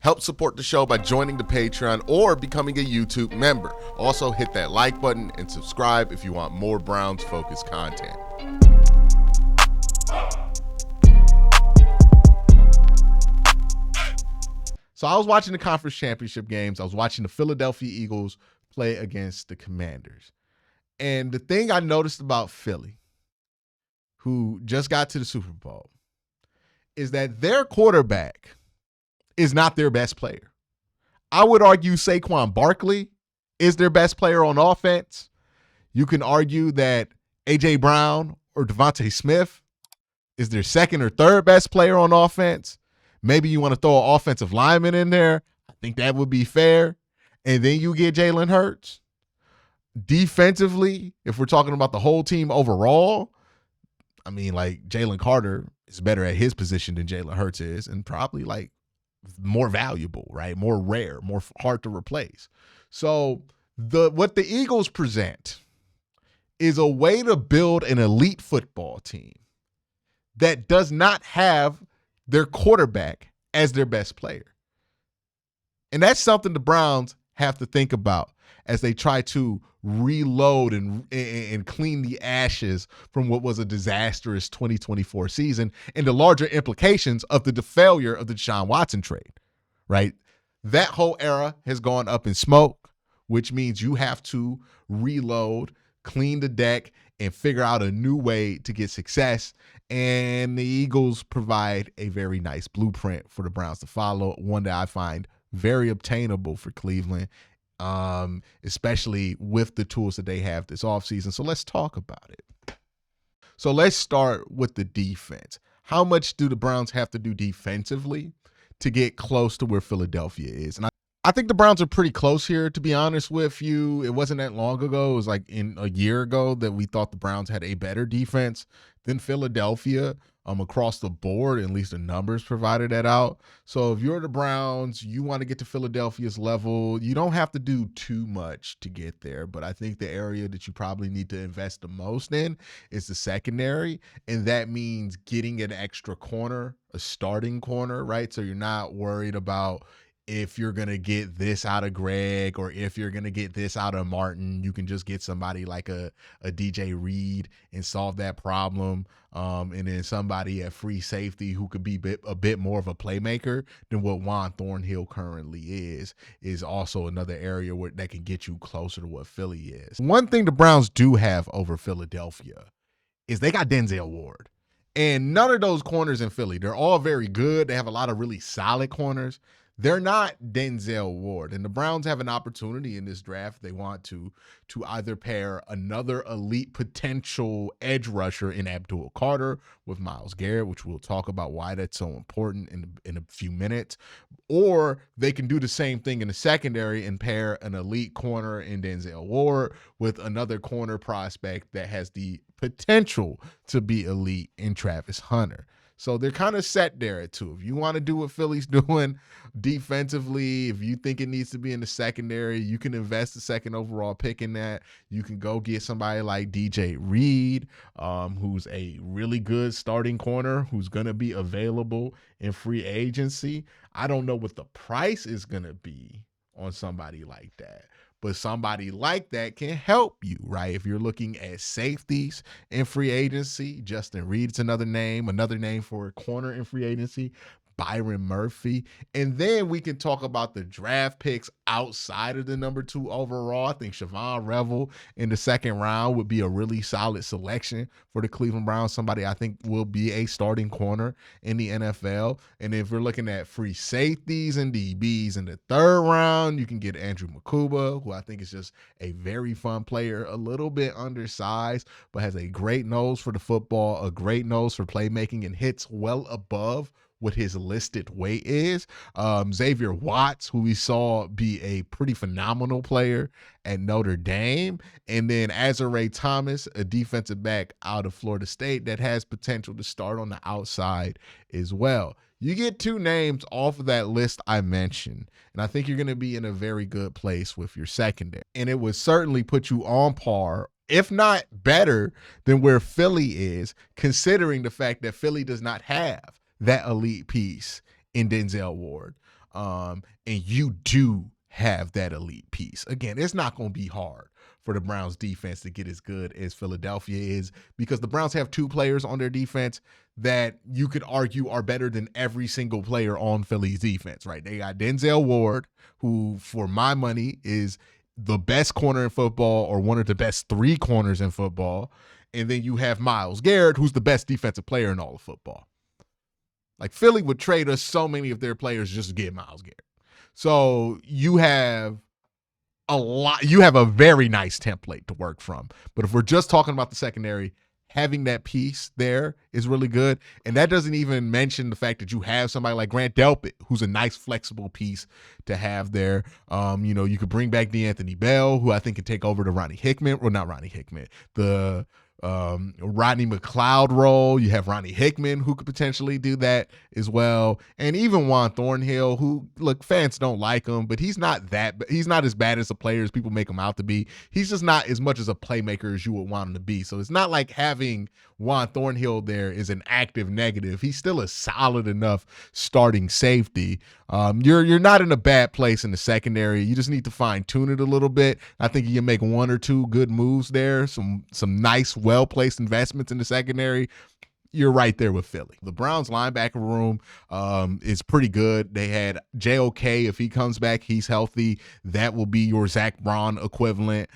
Help support the show by joining the Patreon or becoming a YouTube member. Also, hit that like button and subscribe if you want more Browns-focused content. So I was watching the conference championship games. I was watching the Philadelphia Eagles play against the Commanders. And the thing I noticed about Philly, who just got to the Super Bowl, is that their quarterback is not their best player. I would argue Saquon Barkley is their best player on offense. You can argue that A.J. Brown or Devontae Smith is their second or third best player on offense. Maybe you want to throw an offensive lineman in there. I think that would be fair. And then you get Jalen Hurts. Defensively, if we're talking about the whole team overall, I mean, like, Jalen Carter is better at his position than Jalen Hurts is, and probably like more valuable, right? More rare, more hard to replace. So what the Eagles present is a way to build an elite football team that does not have their quarterback as their best player. And that's something the Browns have to think about as they try to reload and clean the ashes from what was a disastrous 2024 season and the larger implications of the failure of the Deshaun Watson trade, right? That whole era has gone up in smoke, which means you have to reload, clean the deck, and figure out a new way to get success. And the Eagles provide a very nice blueprint for the Browns to follow, one that I find very obtainable for Cleveland, especially with the tools that they have this offseason. So let's talk about it. So let's start with the defense. How much do the Browns have to do defensively to get close to where Philadelphia is? And I think the Browns are pretty close here, to be honest with you. It wasn't that long ago. It was like a year ago that we thought the Browns had a better defense than Philadelphia across the board. At least the numbers provided that out. So if you're the Browns, you want to get to Philadelphia's level, you don't have to do too much to get there. But I think the area that you probably need to invest the most in is the secondary. And that means getting an extra corner, a starting corner, right? So you're not worried about if you're going to get this out of Greg or if you're going to get this out of Martin. You can just get somebody like a DJ Reed and solve that problem. And then somebody at free safety who could be a bit more of a playmaker than what Juan Thornhill currently is also another area that can get you closer to what Philly is. One thing the Browns do have over Philadelphia is they got Denzel Ward. And none of those corners in Philly, they're all very good. They have a lot of really solid corners. They're not Denzel Ward. And the Browns have an opportunity in this draft. They want to either pair another elite potential edge rusher in Abdul Carter with Myles Garrett, which we'll talk about why that's so important in a few minutes, or they can do the same thing in the secondary and pair an elite corner in Denzel Ward with another corner prospect that has the potential to be elite in Travis Hunter. So they're kind of set there at two. If you want to do what Philly's doing defensively, if you think it needs to be in the secondary, you can invest the second overall pick in that. You can go get somebody like DJ Reed, who's a really good starting corner, who's going to be available in free agency. I don't know what the price is going to be on somebody like that, but somebody like that can help you, right? If you're looking at safeties in free agency, Justin Reed's another name for a corner in free agency, Byron Murphy. And then we can talk about the draft picks outside of the number 2 overall. I think Siobhan Revel in the second round would be a really solid selection for the Cleveland Browns, somebody I think will be a starting corner in the NFL. And if we're looking at free safeties and DBs in the third round, you can get Andrew Makuba, who I think is just a very fun player, a little bit undersized, but has a great nose for the football, a great nose for playmaking, and hits well above what his listed weight is. Xavier Watts, who we saw be a pretty phenomenal player at Notre Dame. And then Azare Thomas, a defensive back out of Florida State that has potential to start on the outside as well. You get 2 names off of that list I mentioned, and I think you're going to be in a very good place with your secondary. And it would certainly put you on par, if not better, than where Philly is, considering the fact that Philly does not have that elite piece in Denzel Ward. and you do have that elite piece. Again, it's not going to be hard for the Browns defense to get as good as Philadelphia is, because the Browns have two players on their defense that you could argue are better than every single player on Philly's defense, right? They got Denzel Ward, who for my money is the best corner in football, or one of the best three corners in football. And then you have Myles Garrett, who's the best defensive player in all of football. Like, Philly would trade us so many of their players just to get Myles Garrett. So you have a very nice template to work from. But if we're just talking about the secondary, having that piece there is really good. And that doesn't even mention the fact that you have somebody like Grant Delpit, who's a nice flexible piece to have there. You could bring back DeAnthony Bell, who I think can take over the Rodney McLeod role. You have Ronnie Hickman, who could potentially do that as well. And even Juan Thornhill, who, look, fans don't like him, but he's not as bad as the player as people make him out to be. He's just not as much as a playmaker as you would want him to be. So it's not like having Juan Thornhill there is an active negative. He's still a solid enough starting safety. You're not in a bad place in the secondary. You just need to fine tune it a little bit. I think you can make one or two good moves there. Some nice, well-placed investments in the secondary. You're right there with Philly. The Browns linebacker room is pretty good. They had JOK. If he comes back, he's healthy. That will be your Zach Braun equivalent.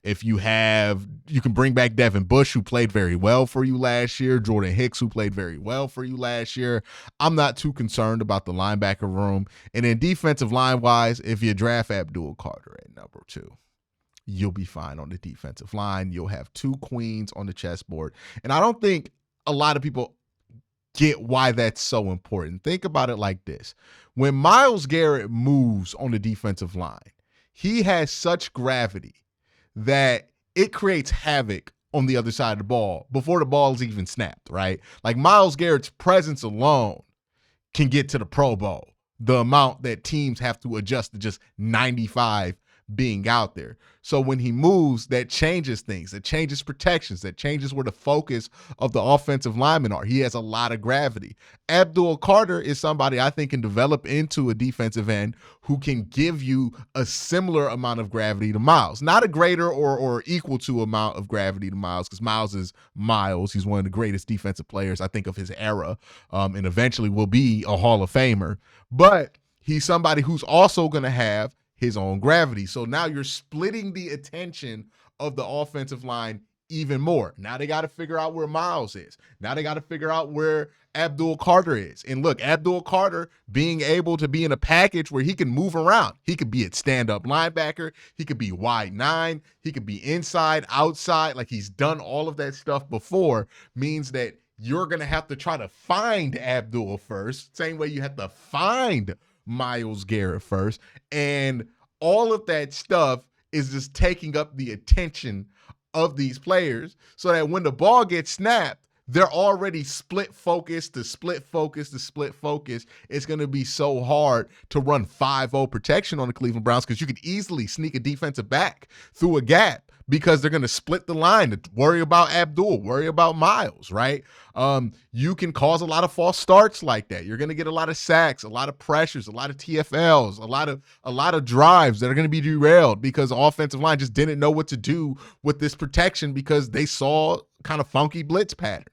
If you can bring back Devin Bush, who played very well for you last year. Jordan Hicks, who played very well for you last year. I'm not too concerned about the linebacker room. And then defensive line-wise, if you draft Abdul Carter at number 2, you'll be fine on the defensive line. You'll have 2 queens on the chessboard. And I don't think a lot of people get why that's so important. Think about it like this. When Myles Garrett moves on the defensive line, he has such gravity that it creates havoc on the other side of the ball before the ball is even snapped, right? Like, Myles Garrett's presence alone can get to the Pro Bowl, the amount that teams have to adjust to just 95 being out there. So when he moves, that changes things. That changes protections. That changes where the focus of the offensive linemen are. He has a lot of gravity. Abdul Carter is somebody I think can develop into a defensive end who can give you a similar amount of gravity to Myles. Not a greater or equal to amount of gravity to Myles, because Myles is Myles. He's one of the greatest defensive players, I think, of his era, and eventually will be a Hall of Famer. But he's somebody who's also going to have his own gravity. So now you're splitting the attention of the offensive line even more. Now they got to figure out where Myles is. Now they got to figure out where Abdul Carter is. And look, Abdul Carter being able to be in a package where he can move around. He could be at stand-up linebacker. He could be wide 9. He could be inside, outside. Like, he's done all of that stuff before, means that you're going to have to try to find Abdul first, same way you have to find Myles Garrett first. And all of that stuff is just taking up the attention of these players, so that when the ball gets snapped, they're already split focus to split focus to split focus. It's going to be so hard to run 5-0 protection on the Cleveland Browns, because you could easily sneak a defensive back through a gap, because they're going to split the line to worry about Abdul, worry about Myles, right? You can cause a lot of false starts like that. You're going to get a lot of sacks, a lot of pressures, a lot of TFLs, a lot of drives that are going to be derailed because the offensive line just didn't know what to do with this protection, because they saw kind of funky blitz pattern.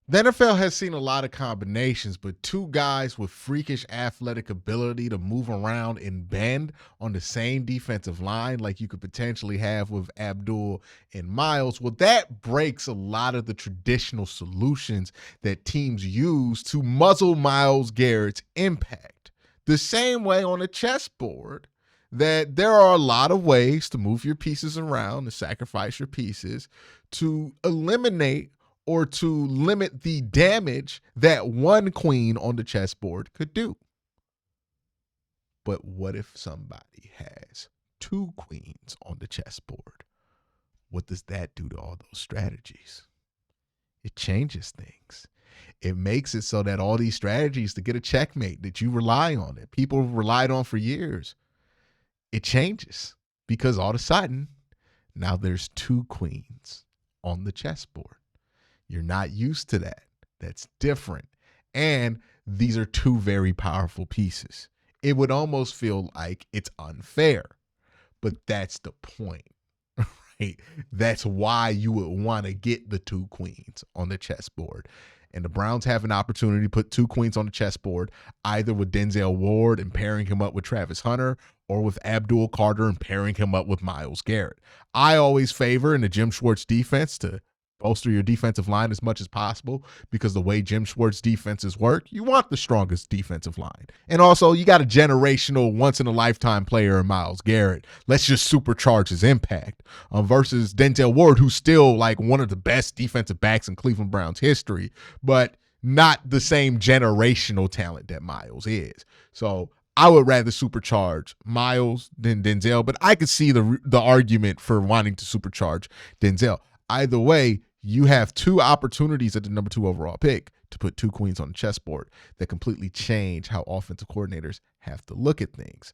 The NFL has seen a lot of combinations, but 2 guys with freakish athletic ability to move around and bend on the same defensive line, like you could potentially have with Abdul and Myles, well, that breaks a lot of the traditional solutions that teams use to muzzle Myles Garrett's impact. The same way on a chessboard, that there are a lot of ways to move your pieces around, to sacrifice your pieces, to eliminate or to limit the damage that one queen on the chessboard could do. But what if somebody has 2 queens on the chessboard? What does that do to all those strategies? It changes things. It makes it so that all these strategies to get a checkmate that you rely on, that people relied on for years, it changes, because all of a sudden, now there's 2 queens on the chessboard. You're not used to that. That's different. And these are 2 very powerful pieces. it would almost feel like it's unfair. But that's the point, right? That's why you would want to get the 2 queens on the chessboard. And the Browns have an opportunity to put 2 queens on the chessboard, either with Denzel Ward and pairing him up with Travis Hunter, or with Abdul Carter and pairing him up with Myles Garrett. I always favor in the Jim Schwartz defense to bolster your defensive line as much as possible, because the way Jim Schwartz defenses work, you want the strongest defensive line. And also, you got a generational, once-in-a-lifetime player in Myles Garrett. Let's just supercharge his impact versus Denzel Ward, who's still like one of the best defensive backs in Cleveland Browns history, but not the same generational talent that Myles is. So I would rather supercharge Myles than Denzel, but I could see the argument for wanting to supercharge Denzel. Either way, you have 2 opportunities at the number 2 overall pick to put 2 queens on the chessboard that completely change how offensive coordinators have to look at things.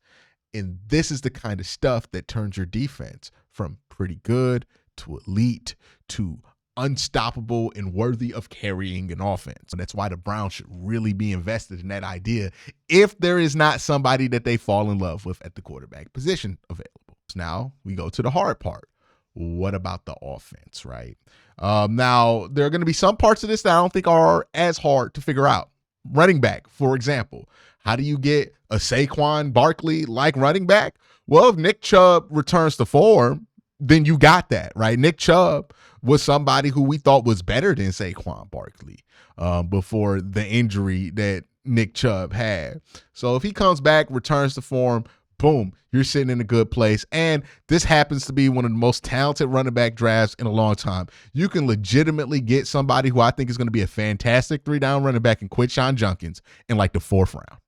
And this is the kind of stuff that turns your defense from pretty good to elite to unstoppable and worthy of carrying an offense. And that's why the Browns should really be invested in that idea if there is not somebody that they fall in love with at the quarterback position available. So now we go to the hard part. What about the offense, right? Now, there are going to be some parts of this that I don't think are as hard to figure out. Running back, for example. How do you get a Saquon Barkley-like running back? Well, if Nick Chubb returns to form, then you got that, right? Nick Chubb was somebody who we thought was better than Saquon Barkley before the injury that Nick Chubb had. So if he comes back, returns to form, boom, you're sitting in a good place. And this happens to be one of the most talented running back drafts in a long time. You can legitimately get somebody who I think is going to be a fantastic 3-down running back in Quincy Junkins in like the 4th round.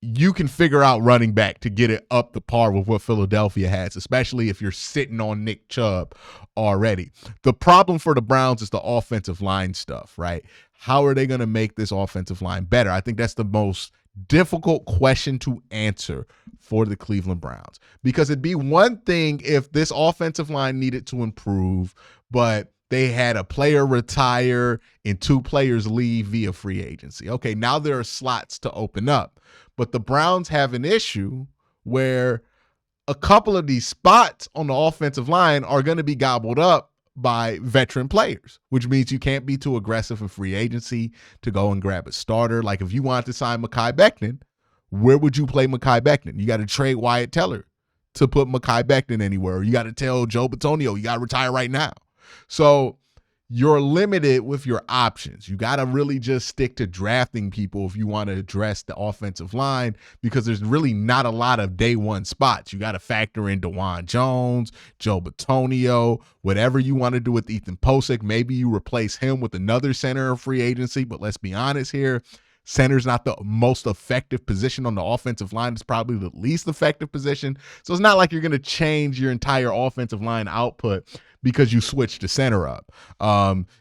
You can figure out running back to get it up to par with what Philadelphia has, especially if you're sitting on Nick Chubb already. The problem for the Browns is the offensive line stuff, right? How are they going to make this offensive line better? I think that's the most difficult question to answer for the Cleveland Browns, because it'd be one thing if this offensive line needed to improve, but they had a player retire and 2 players leave via free agency. Okay, now there are slots to open up, but the Browns have an issue where a couple of these spots on the offensive line are going to be gobbled up by veteran players, which means you can't be too aggressive in free agency to go and grab a starter. Like if you wanted to sign Mekhi Becton, where would you play Mekhi Becton? You got to trade Wyatt Teller to put Mekhi Becton anywhere. You got to tell Joe Bitonio, you got to retire right now. So you're limited with your options. You got to really just stick to drafting people if you want to address the offensive line, because there's really not a lot of day one spots. You got to factor in DeJuan Jones, Joe Bitonio, whatever you want to do with Ethan Posick. Maybe you replace him with another center in free agency, but let's be honest here. Center's not the most effective position on the offensive line. It's probably the least effective position. So it's not like you're going to change your entire offensive line output because you switch the center up.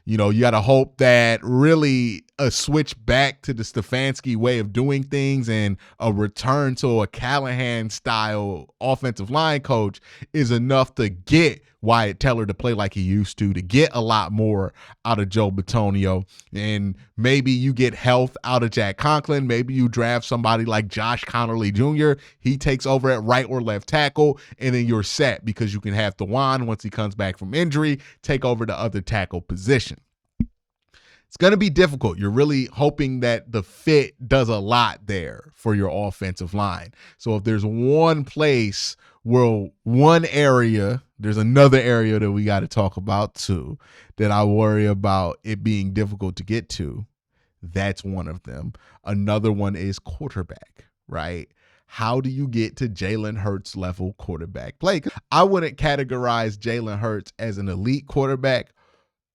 You got to hope that really a switch back to the Stefanski way of doing things and a return to a Callahan-style offensive line coach is enough to get Wyatt Teller to play like he used to get a lot more out of Joe Bitonio. And maybe you get health out of Jack Conklin. Maybe you draft somebody like Josh Connerly Jr. He takes over at right or left tackle, and then you're set because you can have DeJuan, once he comes back from injury, take over the other tackle position. It's going to be difficult. You're really hoping that the fit does a lot there for your offensive line. So if there's one place, there's another area that we got to talk about too, that I worry about it being difficult to get to. That's one of them. Another one is quarterback, right? How do you get to Jalen Hurts level quarterback play? I wouldn't categorize Jalen Hurts as an elite quarterback,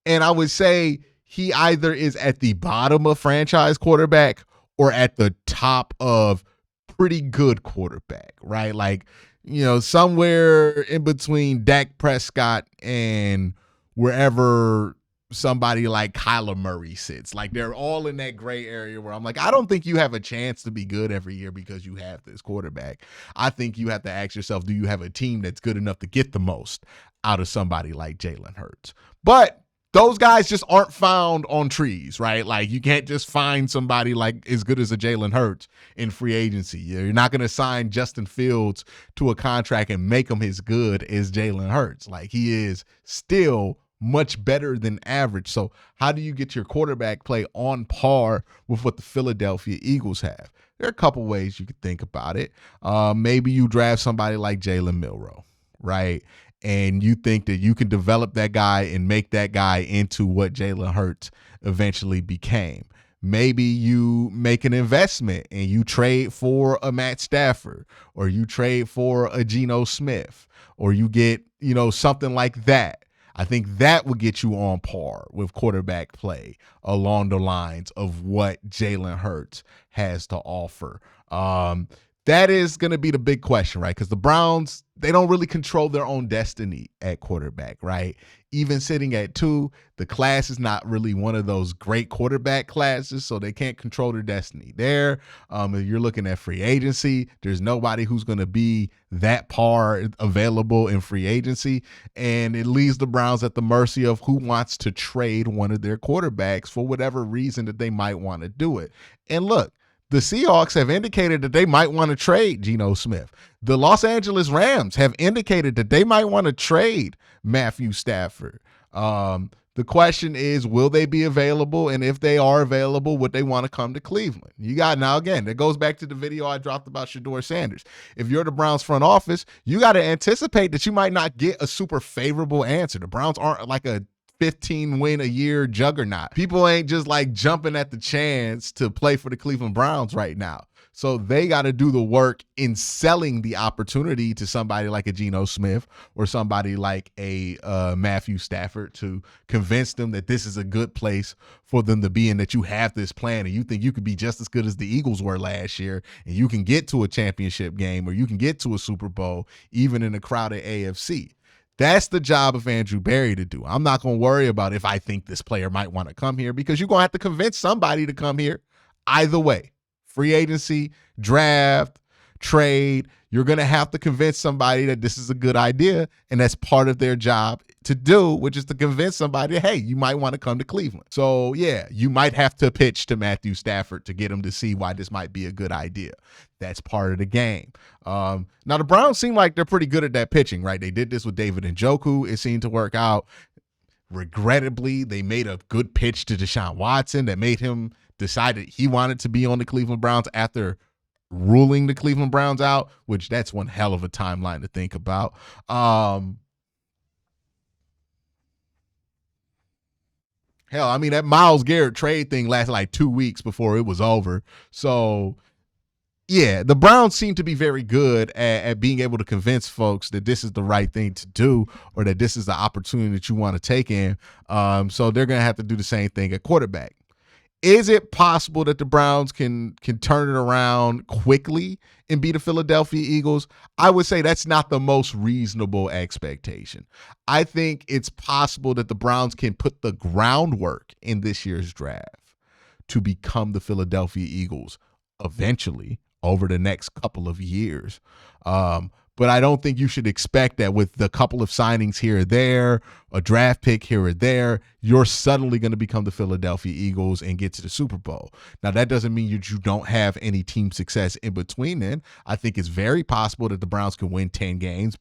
and I would say he either is at the bottom of franchise quarterback or at the top of pretty good quarterback, right? Like, somewhere in between Dak Prescott and wherever somebody like Kyler Murray sits. Like, they're all in that gray area where I'm like, I don't think you have a chance to be good every year because you have this quarterback. I think you have to ask yourself, do you have a team that's good enough to get the most out of somebody like Jalen Hurts? But those guys just aren't found on trees, right? Like you can't just find somebody like as good as a Jalen Hurts in free agency. You're not going to sign Justin Fields to a contract and make him as good as Jalen Hurts. Like he is still much better than average. So how do you get your quarterback play on par with what the Philadelphia Eagles have? There are a couple ways you could think about it. Maybe you draft somebody like Jalen Milroe, right? And you think that you can develop that guy and make that guy into what Jalen Hurts eventually became. Maybe you make an investment and you trade for a Matt Stafford, or you trade for a Geno Smith, or you get, something like that. I think that would get you on par with quarterback play along the lines of what Jalen Hurts has to offer. That is going to be the big question, right? Because the Browns, they don't really control their own destiny at quarterback, right? Even sitting at 2, the class is not really one of those great quarterback classes, so they can't control their destiny there. If you're looking at free agency, there's nobody who's going to be that par available in free agency, and it leaves the Browns at the mercy of who wants to trade one of their quarterbacks for whatever reason that they might want to do it. And look, the Seahawks have indicated that they might want to trade Geno Smith. The Los Angeles Rams have indicated that they might want to trade Matthew Stafford. The question is, will they be available? And if they are available, would they want to come to Cleveland? Now again, that goes back to the video I dropped about Shedeur Sanders. If you're the Browns front office, you got to anticipate that you might not get a super favorable answer. The Browns aren't like a 15 win a year juggernaut. People ain't just like jumping at the chance to play for the Cleveland Browns right now. So they got to do the work in selling the opportunity to somebody like a Geno Smith or somebody like a Matthew Stafford to convince them that this is a good place for them to be and that you have this plan and you think you could be just as good as the Eagles were last year and you can get to a championship game or you can get to a Super Bowl even in a crowded AFC. That's the job of Andrew Berry to do. I'm not going to worry about if I think this player might want to come here because you're going to have to convince somebody to come here either way. Free agency, draft, trade, you're going to have to convince somebody that this is a good idea, and that's part of their job to do, which is to convince somebody, hey, you might want to come to Cleveland. So, yeah, you might have to pitch to Matthew Stafford to get him to see why this might be a good idea. That's part of the game. Now, the Browns seem like they're pretty good at that pitching, right? They did this with David Njoku. It seemed to work out. Regrettably, they made a good pitch to Deshaun Watson that made him decide that he wanted to be on the Cleveland Browns after ruling the Cleveland Browns out, which that's one hell of a timeline to think about. Hell, I mean, that Myles Garrett trade thing lasted like 2 weeks before it was over. So, yeah, the Browns seem to be very good at being able to convince folks that this is the right thing to do or that this is the opportunity that you want to take in. So they're going to have to do the same thing at quarterback. Is it possible that the Browns can turn it around quickly and beat the Philadelphia Eagles? I would say that's not the most reasonable expectation. I think it's possible that the Browns can put the groundwork in this year's draft to become the Philadelphia Eagles eventually over the next couple of years. But I don't think you should expect that with the couple of signings here or there, a draft pick here or there, you're suddenly going to become the Philadelphia Eagles and get to the Super Bowl. Now, that doesn't mean that you don't have any team success in between then. I think it's very possible that the Browns can win 10 games,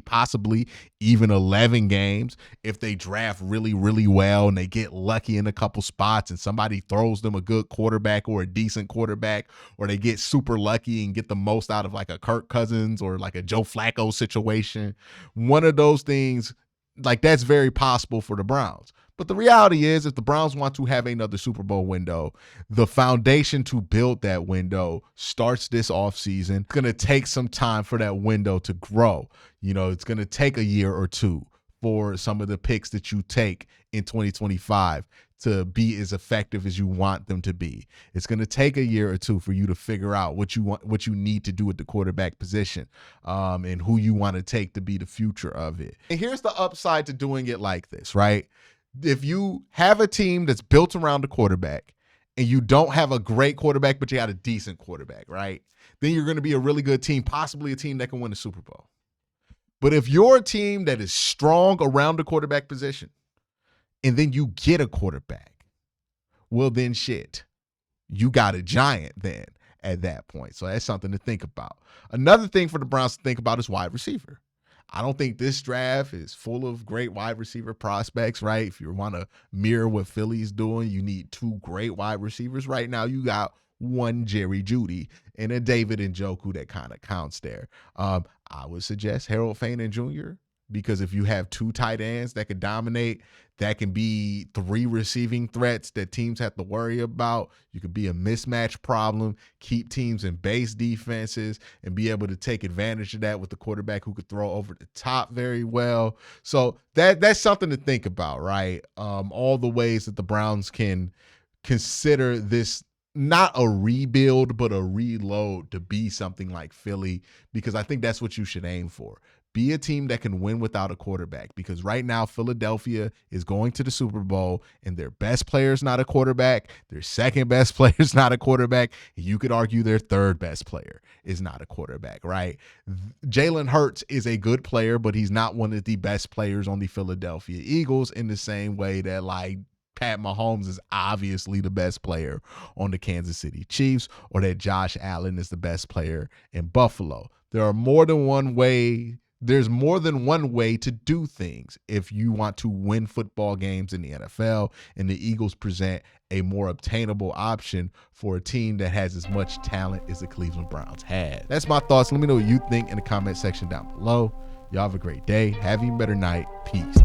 possibly even 11 games if they draft really, really well and they get lucky in a couple spots and somebody throws them a good quarterback or a decent quarterback, or they get super lucky and get the most out of like a Kirk Cousins or like a Joe Flacco situation. One of those things, like that's very possible for the Browns. But the reality is, if the Browns want to have another Super Bowl window, the foundation to build that window starts this offseason. It's going to take some time for that window to grow. It's going to take a year or two for some of the picks that you take in 2025 to be as effective as you want them to be. It's going to take a year or two for you to figure out what you need to do at the quarterback position, and who you want to take to be the future of it. And here's the upside to doing it like this, right? If you have a team that's built around the quarterback and you don't have a great quarterback, but you got a decent quarterback, right? Then you're going to be a really good team, possibly a team that can win the Super Bowl. But if you're a team that is strong around the quarterback position and then you get a quarterback, well, then shit, you got a giant then at that point. So that's something to think about. Another thing for the Browns to think about is wide receiver. I don't think this draft is full of great wide receiver prospects, right? If you want to mirror what Philly's doing, you need 2 great wide receivers. Right now, you got one Jerry Jeudy and a David Njoku that kind of counts there. I would suggest Harold Fainen Jr., because if you have 2 tight ends that can dominate, that can be 3 receiving threats that teams have to worry about. You could be a mismatch problem, keep teams in base defenses, and be able to take advantage of that with the quarterback who could throw over the top very well. So that's something to think about, right? All the ways that the Browns can consider this not a rebuild, but a reload to be something like Philly, because I think that's what you should aim for. Be a team that can win without a quarterback, because right now Philadelphia is going to the Super Bowl and their best player is not a quarterback. Their second best player is not a quarterback. You could argue their third best player is not a quarterback, right? Jalen Hurts is a good player, but he's not one of the best players on the Philadelphia Eagles in the same way that like Pat Mahomes is obviously the best player on the Kansas City Chiefs, or that Josh Allen is the best player in Buffalo. There's more than one way to do things if you want to win football games in the NFL, and the Eagles present a more obtainable option for a team that has as much talent as the Cleveland Browns had. That's my thoughts. Let me know what you think in the comment section down below. Y'all have a great day. Have an even better night. Peace.